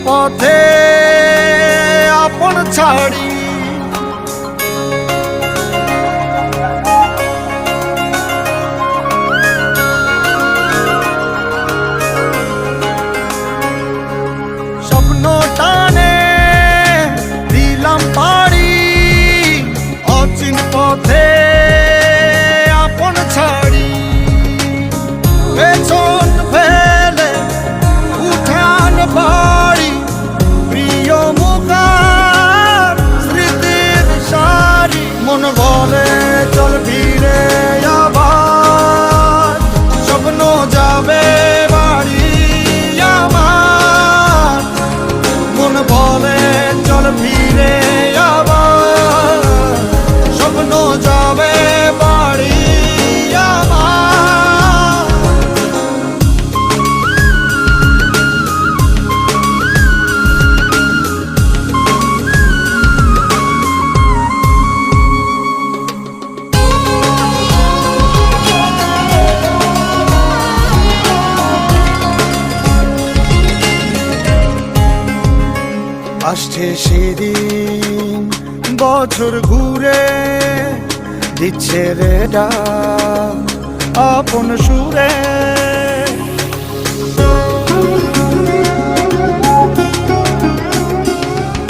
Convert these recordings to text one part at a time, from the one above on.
পথে আপন ছাড়ি স্বপ্ন টানে দিলাম পাড়ি অচিন পথে আপন ছাড়ি পেছন ফেলে উঠান বাড়ি প্রিয় মুখার স্মৃতির সারি মন বলে চল ফিরে আবার স্বপ্ন যাবে বাড়ি আমার মন বলে চল ফিরে আবার স্বপ্ন যাবে বাড়ি আমার আসছে সেদিন বছর ঘুরে দিচ্ছে রে ডাক আপন সুরে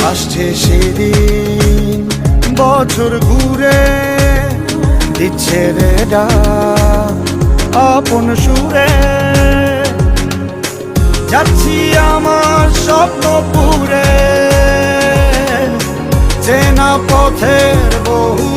আসছে সেদিন বছর ঘুরে দিচ্ছে রে ডাক আপন সুরে যাচ্ছি আমার স্বপ্নপুরে চেনা পথের বহু